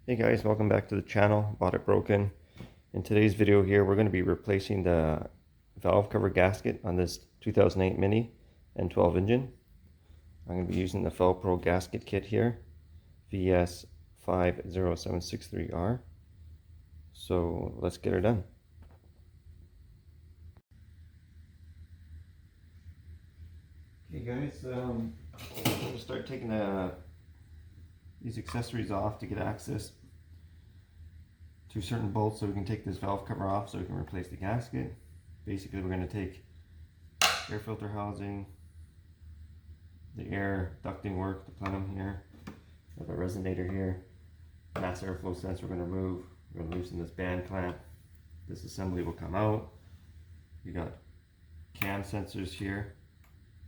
Hey guys, welcome back to the channel. Bought it broken. In today's video here, we're going to be replacing the valve cover gasket on this 2008 Mini N12 engine. I'm going to be using the Felpro gasket kit here, VS50763R. So let's get her done. Okay guys, I'm going to start taking these accessories off to get access to certain bolts so we can take this valve cover off so we can replace the gasket. Basically, we're going to take air filter housing, the air ducting work, the plenum here, we have a resonator here, mass airflow sensor we're going to remove. We're going to loosen this band clamp. This assembly will come out. You got cam sensors here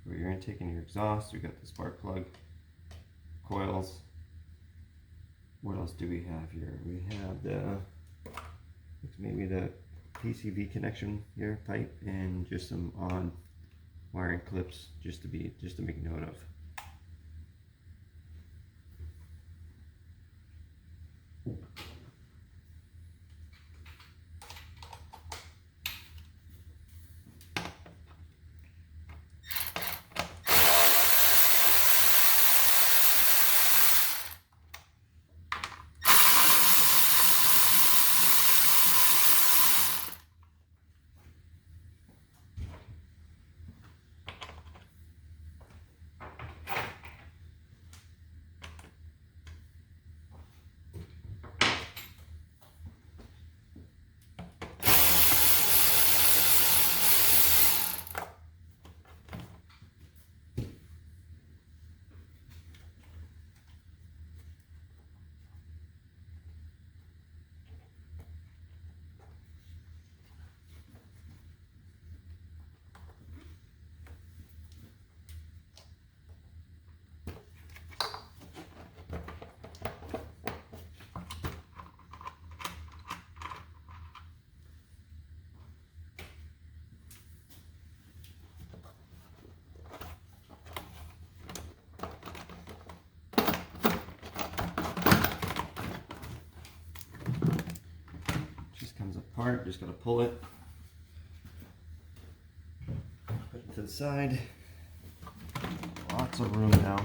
for your intake and your exhaust. We got the spark plug, coils. What else do we have here? We have maybe the PCV connection here, pipe, and just some odd wiring clips just to make note of. Comes apart, just gotta pull it, put it to the side. Lots of room now.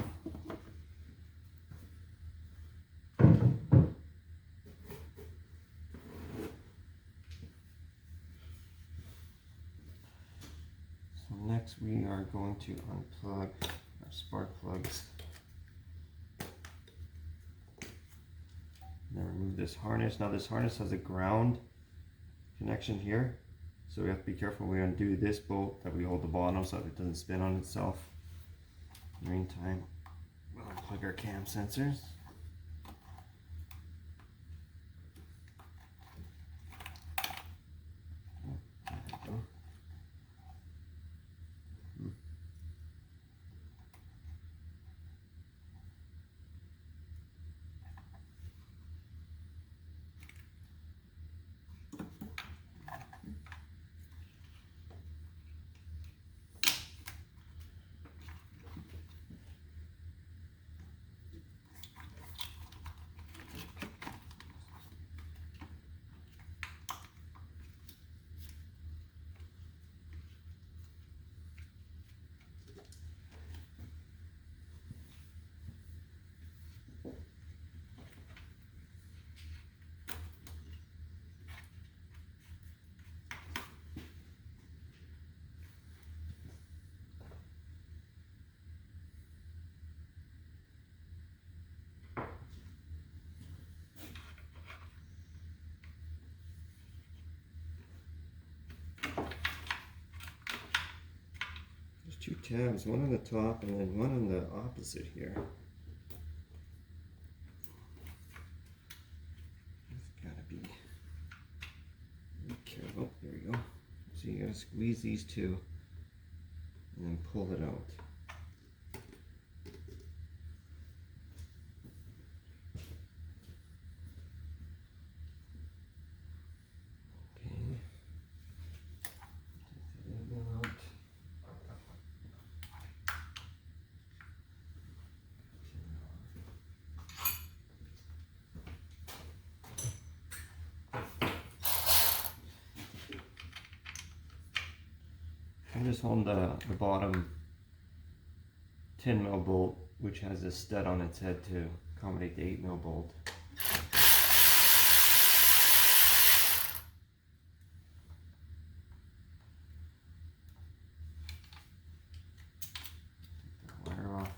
So next we are going to unplug our spark plugs. Then remove this harness. Now this harness has a ground connection here, so we have to be careful we undo this bolt that we hold the bottom so that it doesn't spin on itself. In the meantime, we'll unplug our cam sensors. There we go. Two tabs, one on the top and then one on the opposite here. It's gotta be careful. Oh, there we go. So you gotta squeeze these two and then pull it out. Okay. Take that out. I just hold the bottom 10mm bolt, which has a stud on its head to accommodate the 8mm bolt. Take the wire off.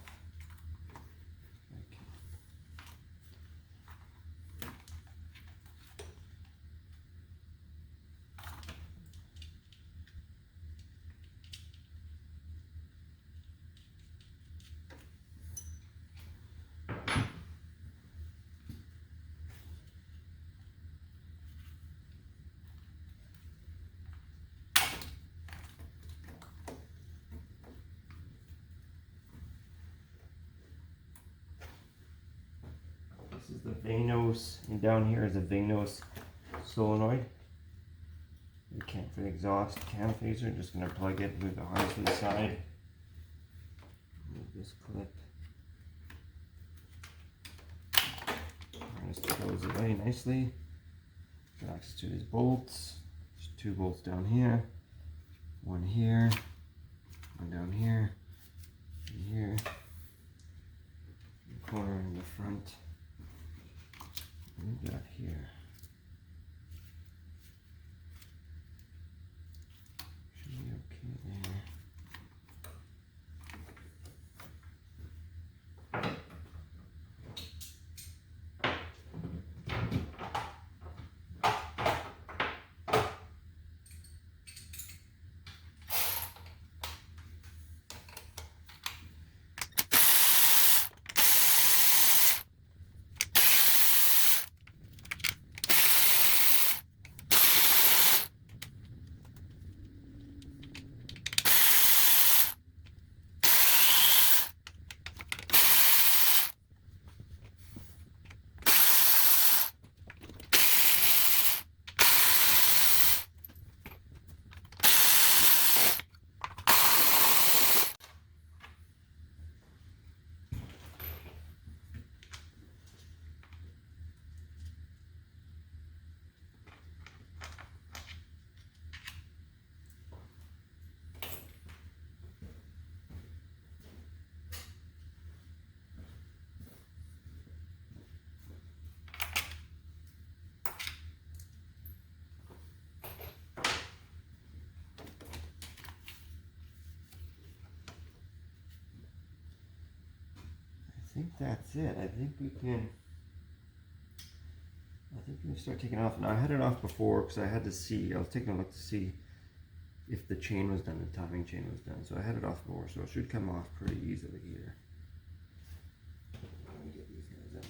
This is the Vanos, and down here is a Vanos solenoid. The cam for the exhaust cam phaser. Just gonna plug it, move the harness to the side. Move this clip. Harness goes away nicely. Got access to these bolts. There's 2 bolts down here. One here. One down here. And here. The corner in the front. We got here. Should be okay there. I think that's it. I think we can start taking off. Now I had it off before because I had to see. I was taking a look to see if the chain was done, the timing chain was done. So I had it off before, so it should come off pretty easily here. Let me get these guys out.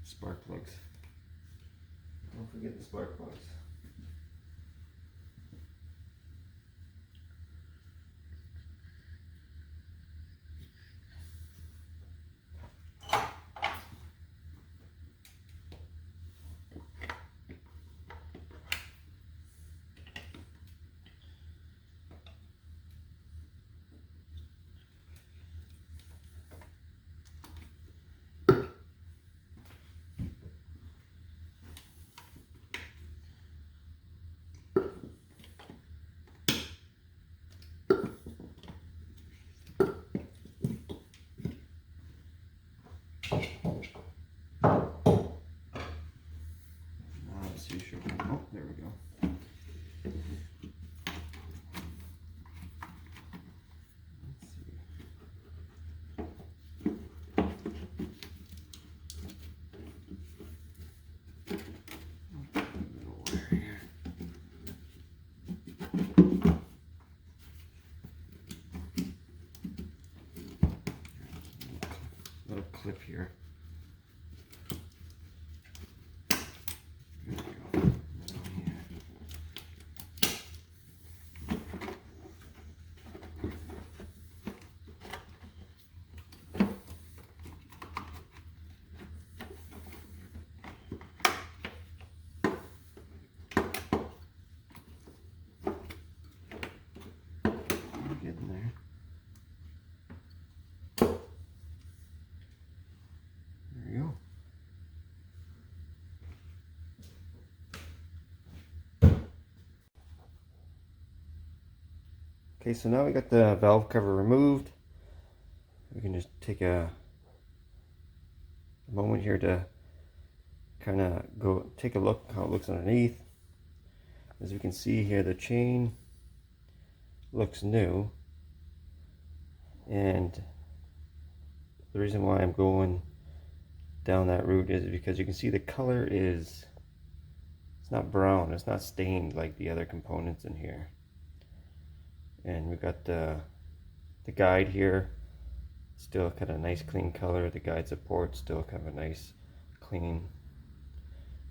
Spark plugs. Don't forget the spark plugs. Oh, there we go. Let's see. Little wire here. Little clip here. Okay, so now we got the valve cover removed. We can just take a moment here to kind of go take a look how it looks underneath. As we can see here, the chain looks new, and the reason why I'm going down that route is because you can see the color is, it's not brown, it's not stained like the other components in here. And we've got the guide here, still kind of nice clean color. The guide support still kind of a nice clean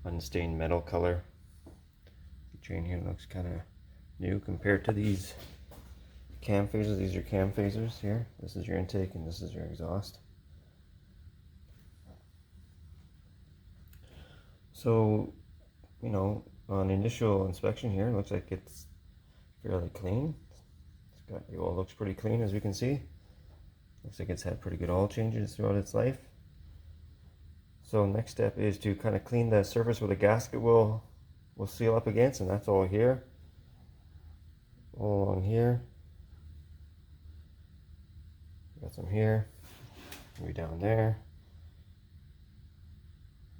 unstained metal color. The chain here looks kind of new compared to these cam phasers. These are cam phasers here. This is your intake and this is your exhaust. So, you know, on initial inspection here, it looks like it's fairly clean. It's got, the oil looks pretty clean, as we can see. Looks like it's had pretty good oil changes throughout its life. So next step is to kind of clean the surface where the gasket will seal up against, and that's all here. All along here. Got some here. Maybe down there.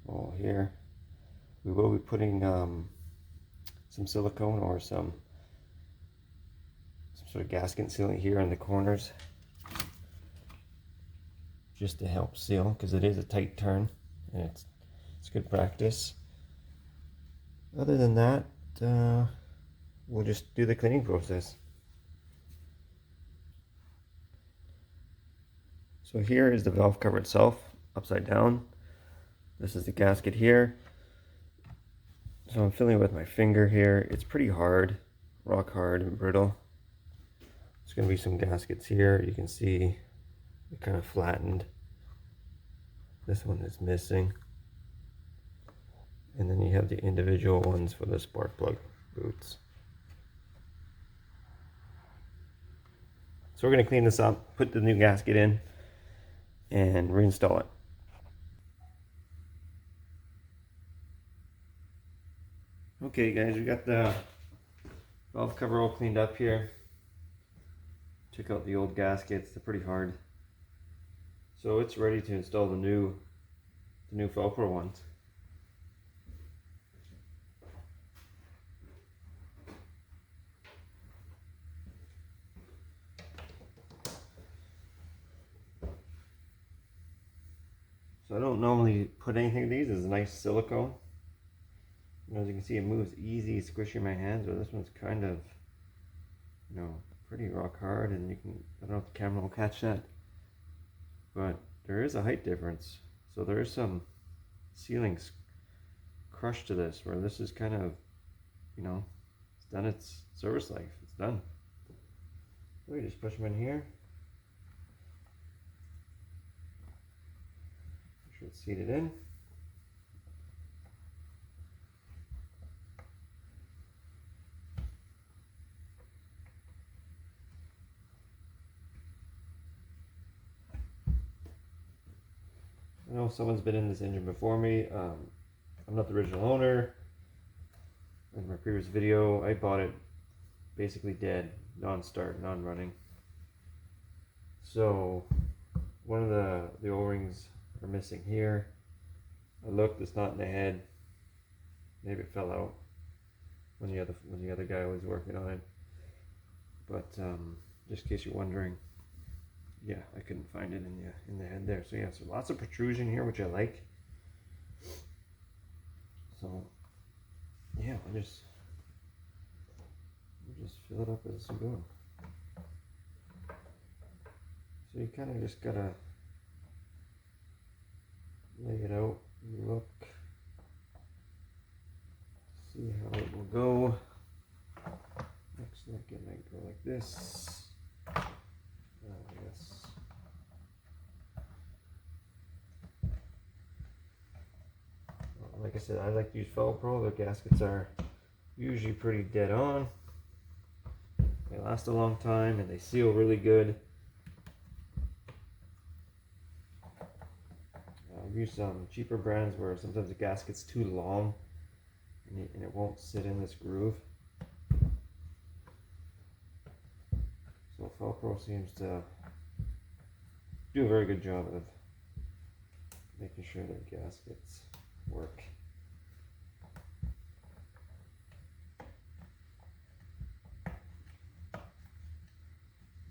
All here. We will be putting some silicone or some sort of gasket sealant here in the corners, just to help seal, because it is a tight turn and it's good practice. Other than that, we'll just do the cleaning process. So here is the valve cover itself, upside down. This is the gasket here. So I'm feeling it with my finger here. It's pretty hard, rock hard and brittle. There's going to be some gaskets here. You can see it kind of flattened. This one is missing. And then you have the individual ones for the spark plug boots. So we're going to clean this up, put the new gasket in, and reinstall it. Okay guys, we got the valve cover all cleaned up here. Took out the old gaskets, they're pretty hard. So it's ready to install the new Velcro ones. So I don't normally put anything in these. It's a nice silicone. As you can see, it moves easy, squishy in my hands, but this one's kind of, you know, pretty rock hard, and you can, I don't know if the camera will catch that, but there is a height difference. So there is some sealing crush to this, where this is kind of, you know, it's done its service life. It's done. So we just push them in here. Make sure it's seated in. I know someone's been in this engine before me. I'm not the original owner. In my previous video, I bought it basically dead, non-start, non-running. So one of the O-rings are missing here. I looked, it's not in the head. Maybe it fell out when the other guy was working on it. But just in case you're wondering, yeah, I couldn't find it in the head there. So yeah, so lots of protrusion here, which I like. So yeah, we'll just fill it up as I'm going. So you kind of just gotta lay it out, look, see how it will go. Looks like it might go like this. Yes. Like I said, I like to use Velcro. The gaskets are usually pretty dead on. They last a long time and they seal really good. I've used some cheaper brands where sometimes the gasket's too long and it won't sit in this groove. Velcro seems to do a very good job of making sure that gaskets work.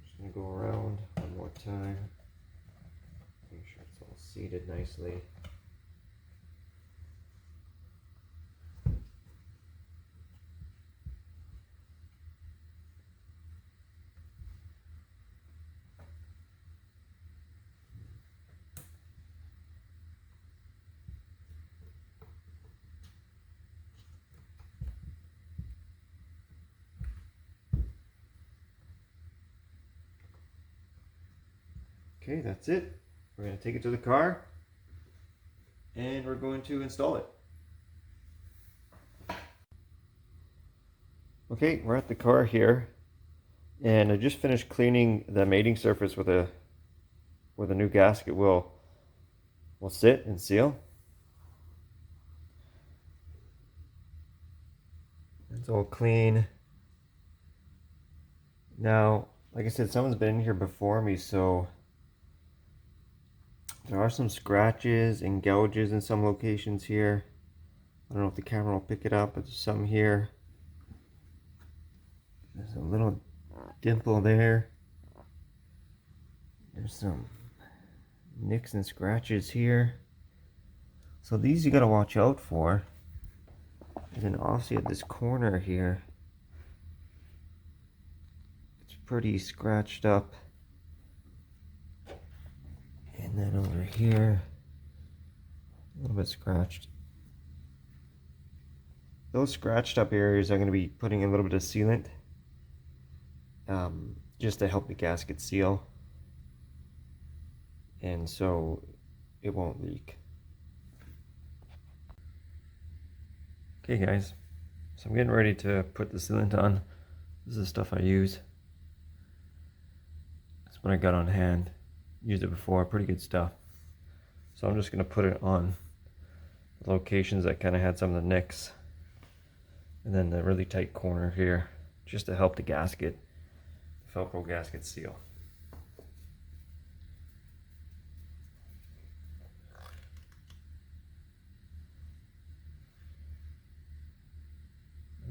Just going to go around one more time, make sure it's all seated nicely. Okay, that's it. We're going to take it to the car and we're going to install it. Okay, we're at the car here and I just finished cleaning the mating surface with a new gasket will sit and seal. It's all clean. Now, like I said, someone's been in here before me, so there are some scratches and gouges in some locations here. I don't know if the camera will pick it up, but there's some here. There's a little dimple there. There's some nicks and scratches here. So these you gotta watch out for. And then obviously at this corner here, it's pretty scratched up. And then over here, a little bit scratched. Those scratched up areas I'm going to be putting a little bit of sealant just to help the gasket seal, and so it won't leak. Okay guys, so I'm getting ready to put the sealant on. This is the stuff I use. That's what I got on hand. Used it before, pretty good stuff. So I'm just going to put it on the locations that kind of had some of the nicks, and then the really tight corner here, just to help the gasket, the Velcro gasket seal.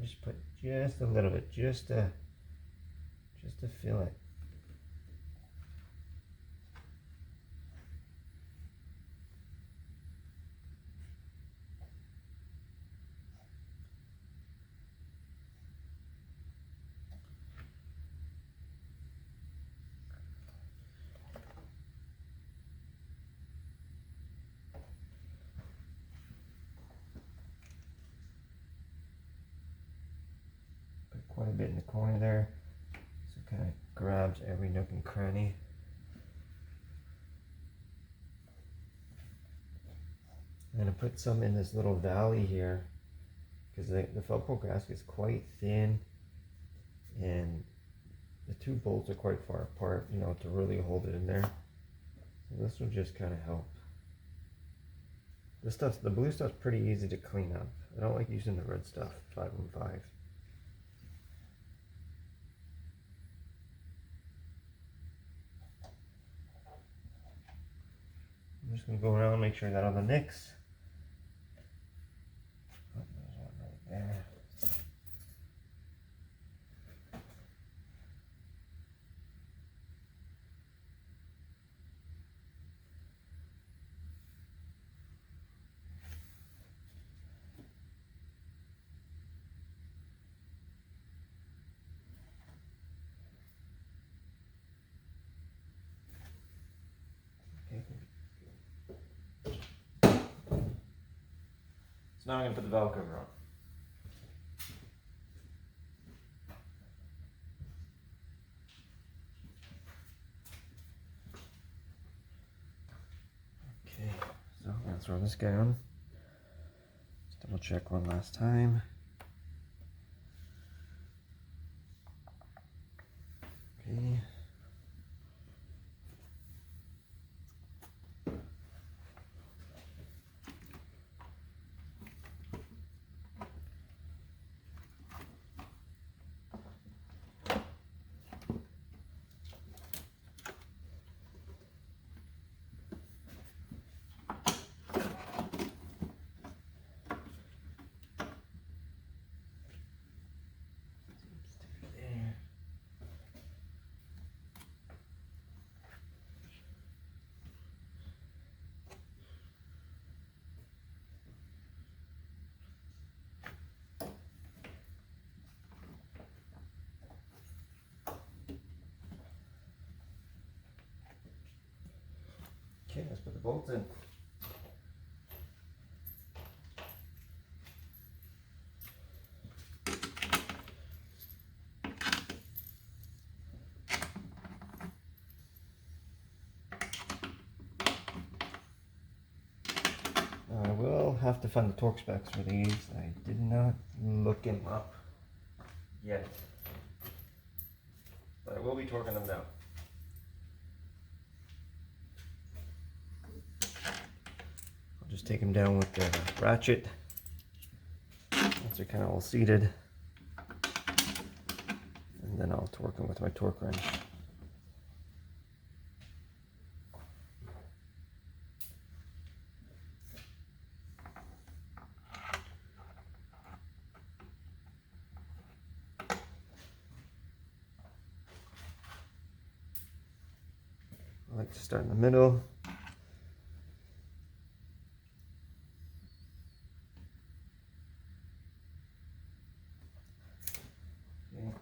Just put just a little bit, just to fill it. Quite a bit in the corner there, so it kind of grabs every nook and cranny. I'm going to put some in this little valley here because the Velcro gasket is quite thin and the two bolts are quite far apart, you know, to really hold it in there. So this will just kind of help. The blue stuff's pretty easy to clean up. I don't like using the red stuff, 515. I'm just going to go around and make sure I got all the nicks. Oh, there's one right there. So now I'm going to put the valve cover on. Okay, so I'm going to throw this guy on. Just double check one last time. Okay. let's put the bolts in. I will have to find the torque specs for these. I did not look them up yet, but I will be torquing them now. I'll just take them down with the ratchet once they're kind of all seated, and then I'll torque them with my torque wrench. I like to start in the middle. Okay.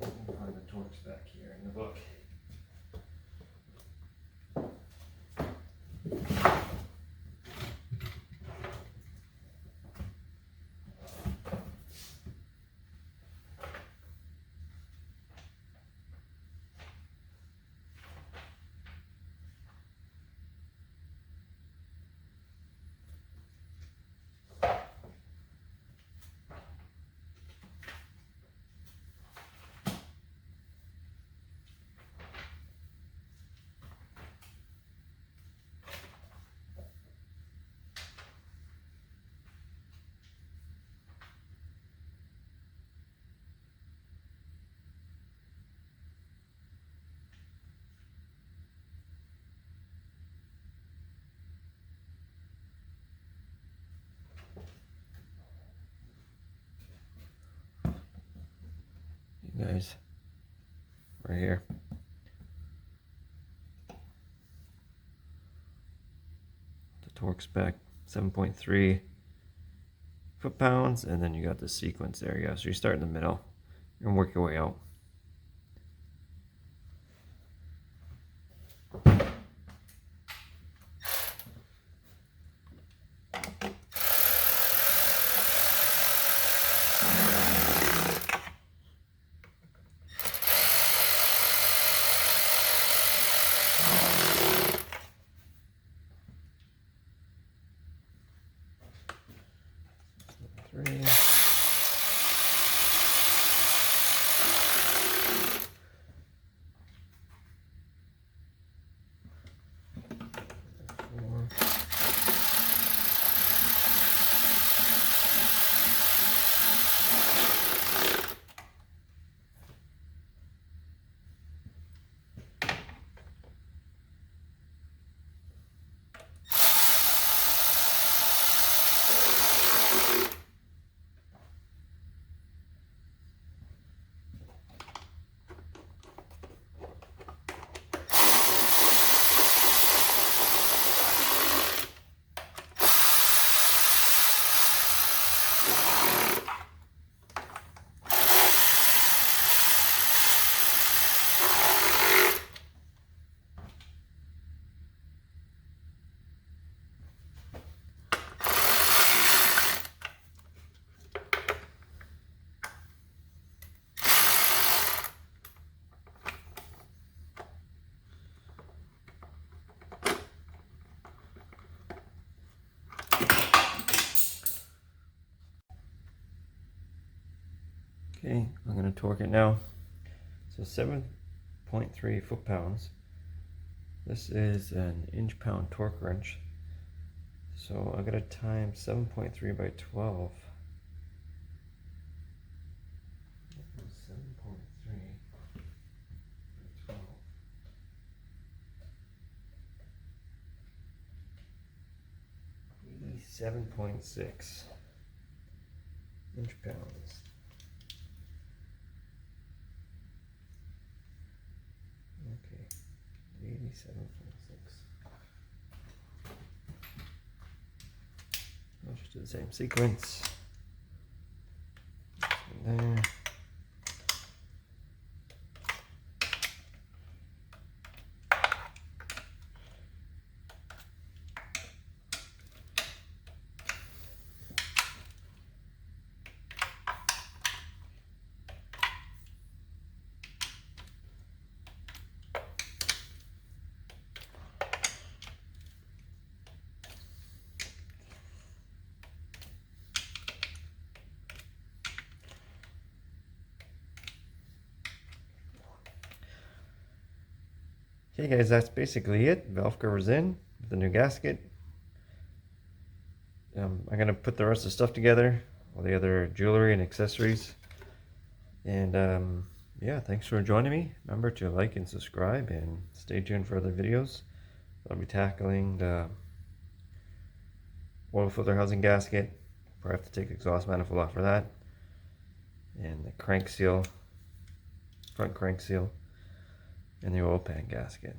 We'll find the torques back here in the book. Guys, right here. The torque spec 7.3 foot-pounds, and then you got the sequence there. Yeah, so you start in the middle and work your way out. Three. Four. Okay, I'm going to torque it now. So 7.3 foot-pounds. This is an inch-pound torque wrench. So I'm going to time 7.3 by 12. 7.3 by 12. 87.6 inch-pounds. Okay, 87.6. I'll just do the same sequence. And there. Okay guys, that's basically it. Valve cover's in with the new gasket. I'm gonna put the rest of the stuff together, all the other jewelry and accessories. And yeah, thanks for joining me. Remember to like and subscribe and stay tuned for other videos. I'll be tackling the oil filter housing gasket. Probably have to take the exhaust manifold off for that. And the crank seal, front crank seal, and the oil pan gasket.